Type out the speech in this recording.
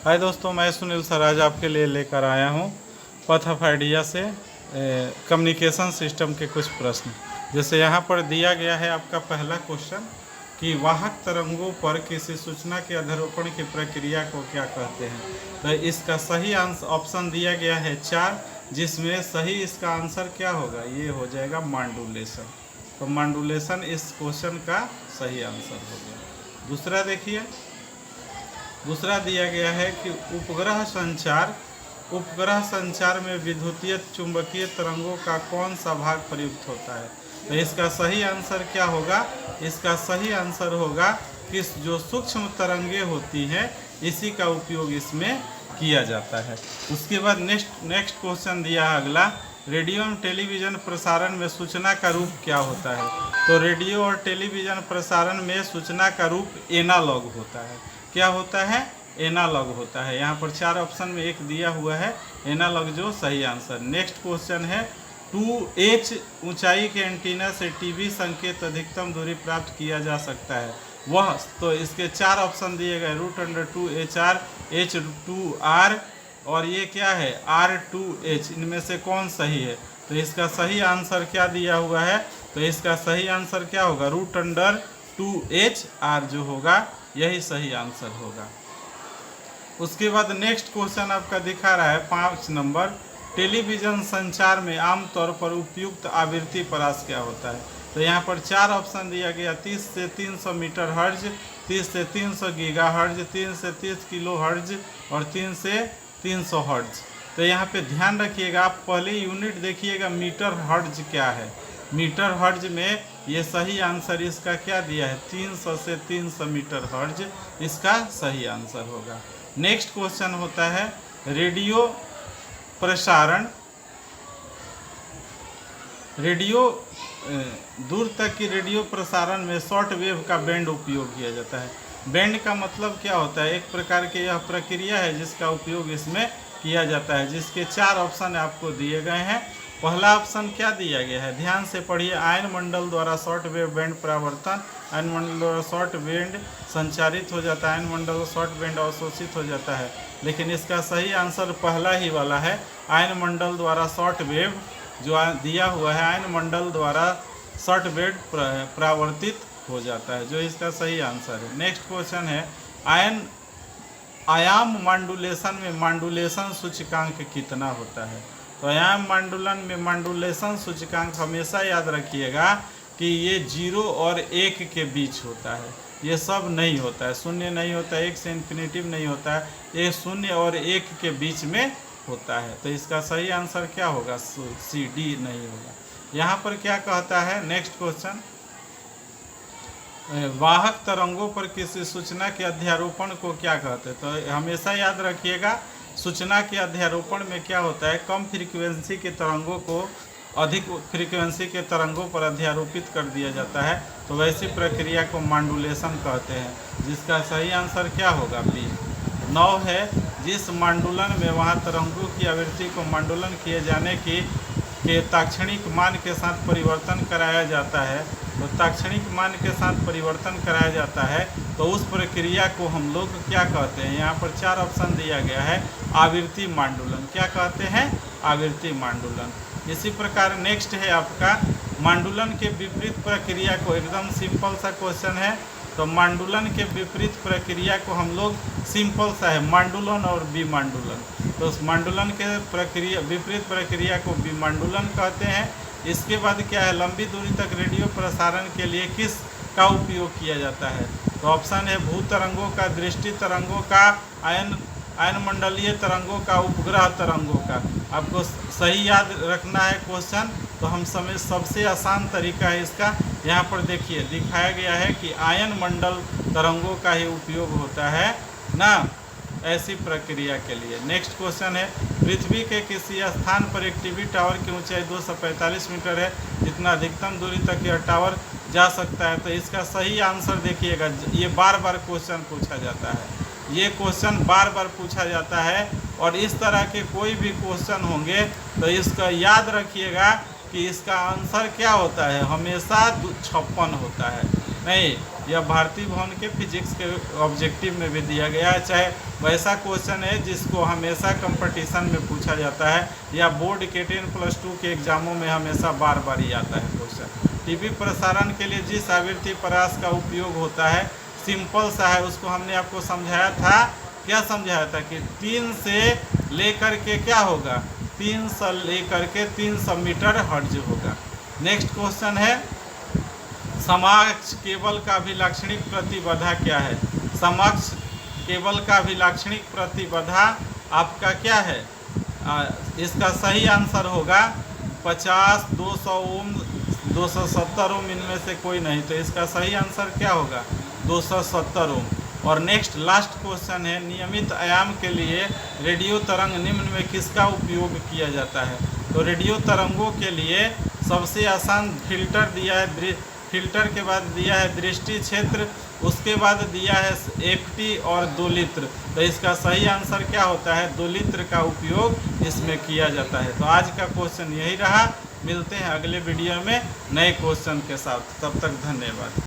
हाय दोस्तों, मैं सुनील सर आज आपके लिए लेकर आया हूँ पथ ऑफ आइडिया से कम्युनिकेशन सिस्टम के कुछ प्रश्न। जैसे यहाँ पर दिया गया है आपका पहला क्वेश्चन कि वाहक तरंगों पर किसी सूचना के अध्यारोपण की प्रक्रिया को क्या कहते हैं। तो इसका सही आंसर ऑप्शन दिया गया है 4, जिसमें सही इसका आंसर क्या होगा, ये हो जाएगा मांडुलेशन। तो मांडुलेशन इस क्वेश्चन का सही आंसर हो गया। दूसरा देखिए, दूसरा दिया गया है कि उपग्रह संचार में विद्युतीय चुंबकीय तरंगों का कौन सा भाग प्रयुक्त होता है। तो इसका सही आंसर क्या होगा, इसका सही आंसर होगा कि जो सूक्ष्म तरंगे होती हैं इसी का उपयोग इसमें किया जाता है। उसके बाद नेक्स्ट क्वेश्चन दिया है अगला, रेडियो एवं टेलीविज़न प्रसारण में सूचना का रूप क्या होता है। तो रेडियो और टेलीविज़न प्रसारण में सूचना का रूप एनालॉग होता है। क्या होता है, एनालॉग होता है। यहाँ पर 4 ऑप्शन में एक दिया हुआ है एनालॉग, जो सही आंसर। नेक्स्ट क्वेश्चन है 2H ऊंचाई के एंटीना से टीवी संकेत अधिकतम दूरी प्राप्त किया जा सकता है वह। तो इसके 4 ऑप्शन दिए गए, √2HR, H2R और ये क्या है R2H। इनमें से कौन सही है। तो इसका सही आंसर क्या दिया हुआ है, तो इसका सही आंसर क्या होगा, √2HR जो होगा यही सही आंसर होगा। उसके बाद नेक्स्ट क्वेश्चन आपका दिखा रहा है 5 नंबर, टेलीविज़न संचार में आमतौर पर उपयुक्त आवृत्ति परास क्या होता है। तो यहाँ पर 4 ऑप्शन दिया गया, 30 से 300 मीटर हर्ज, 30 से 300 गीगा हर्ज, 3 से 30 किलो हर्ज और 3 से 300 हर्ज। तो यहाँ पे ध्यान रखिएगा, आप पहले यूनिट देखिएगा मीटर हर्ज क्या है। मीटर हर्ज में ये सही आंसर इसका क्या दिया है, 300 से 300 मीटर हर्ज इसका सही आंसर होगा। नेक्स्ट क्वेश्चन होता है रेडियो प्रसारण, दूर तक की रेडियो प्रसारण में शॉर्ट वेव का बैंड उपयोग किया जाता है। बैंड का मतलब क्या होता है, एक प्रकार की यह प्रक्रिया है जिसका उपयोग इसमें किया जाता है, जिसके 4 ऑप्शन आपको दिए गए हैं। पहला ऑप्शन क्या दिया गया है, ध्यान से पढ़िए, आयन मंडल द्वारा शॉर्ट वेव बैंड परावर्तन, आयन मंडल द्वारा शॉर्ट बैंड संचारित हो जाता है, आयन मंडल शॉर्ट बैंड अवशोषित हो जाता है। लेकिन इसका सही आंसर पहला ही वाला है, आयन मंडल द्वारा शॉर्ट वेव जो दिया हुआ है, आयन मंडल द्वारा शॉर्ट वेव परावर्तित हो जाता है, जो इसका सही आंसर है। नेक्स्ट क्वेश्चन है आयाम मांडुलेशन में मांडुलेशन सूचकांक कितना होता है। तो आयाम मांडुलन में मांडुलेशन सूचकांक हमेशा याद रखिएगा कि ये 0 और 1 के बीच होता है, ये सब नहीं होता है, 0 नहीं होता है, 1 से इन्फिनेटिव नहीं होता है, ये 0 और 1 के बीच में होता है। तो इसका सही आंसर क्या होगा, CD नहीं होगा। यहाँ पर क्या कहता है, नेक्स्ट क्वेश्चन, वाहक तरंगों पर किसी सूचना के अध्यारोपण को क्या कहते हैं। तो हमेशा याद रखिएगा, सूचना के अध्यारोपण में क्या होता है, कम फ्रीक्वेंसी के तरंगों को अधिक फ्रीक्वेंसी के तरंगों पर अध्यारोपित कर दिया जाता है। तो वैसी प्रक्रिया को मांडुलेशन कहते हैं, जिसका सही आंसर क्या होगा, B। 9 है, जिस मांडुलन में वहाँ तरंगों की आवृत्ति को मांडुलन किए जाने के ताक्षणिक मान के साथ परिवर्तन कराया जाता है। तो ताक्षणिक मान के साथ परिवर्तन कराया जाता है तो उस प्रक्रिया को हम लोग क्या कहते हैं। यहाँ पर 4 ऑप्शन दिया गया है, आवृत्ति मांडुलन। क्या कहते हैं, आवृत्ति मांडुलन। इसी प्रकार नेक्स्ट है आपका मांडुलन के विपरीत प्रक्रिया को, एकदम सिंपल सा क्वेश्चन है। तो मांडुलन के विपरीत प्रक्रिया को हम लोग सिंपल सा है, मांडुलन और विमांडुलन। तो उस मांडुलन के विपरीत प्रक्रिया को विमांडुलन कहते हैं। इसके बाद क्या है, लंबी दूरी तक रेडियो प्रसारण के लिए किस का उपयोग किया जाता है। तो ऑप्शन है भूतरंगों का, दृष्टि तरंगों का, आयन मंडलीय तरंगों का, उपग्रह तरंगों का। आपको सही याद रखना है क्वेश्चन। तो हम सबसे आसान तरीका है इसका, यहाँ पर देखिए दिखाया गया है कि आयन मंडल तरंगों का ही उपयोग होता है ना, ऐसी प्रक्रिया के लिए। नेक्स्ट क्वेश्चन है पृथ्वी के किसी स्थान पर एक टीवी टावर की ऊंचाई 245 मीटर है, जितना अधिकतम दूरी तक यह टावर जा सकता है। तो इसका सही आंसर देखिएगा, ये बार बार क्वेश्चन पूछा जाता है, ये क्वेश्चन बार बार पूछा जाता है। और इस तरह के कोई भी क्वेश्चन होंगे तो इसका याद रखिएगा कि इसका आंसर क्या होता है, हमेशा 56 होता है। नहीं, यह भारतीय भवन के फिजिक्स के ऑब्जेक्टिव में भी दिया गया है। चाहे वैसा क्वेश्चन है जिसको हमेशा कंपटीशन में पूछा जाता है या बोर्ड के 10+2 के एग्जामों में हमेशा बार बार ही आता है क्वेश्चन। टीवी प्रसारण के लिए जिस आवृत्ति परास का उपयोग होता है सिंपल सा है, उसको हमने आपको समझाया था। क्या समझाया था कि 3 से लेकर के क्या होगा, 3 से लेकर के 300 मीटर हर्ट्ज होगा। नेक्स्ट क्वेश्चन है समकक्ष केबल का अभिलाक्षणिक प्रतिबाधा क्या है। समकक्ष केबल का अभिलाक्षणिक प्रतिबाधा आपका क्या है, इसका सही आंसर होगा 50, 200 ओम, 270 ओम, इनमें से कोई नहीं। तो इसका सही आंसर क्या होगा 270 ओम। और नेक्स्ट लास्ट क्वेश्चन है नियमित आयाम के लिए रेडियो तरंग निम्न में किसका उपयोग किया जाता है। तो रेडियो तरंगों के लिए सबसे आसान फिल्टर दिया है, फिल्टर के बाद दिया है दृष्टि क्षेत्र, उसके बाद दिया है एफटी और दोलित्र। तो इसका सही आंसर क्या होता है, दोलित्र का उपयोग इसमें किया जाता है। तो आज का क्वेश्चन यही रहा। मिलते हैं अगले वीडियो में नए क्वेश्चन के साथ, तब तक धन्यवाद।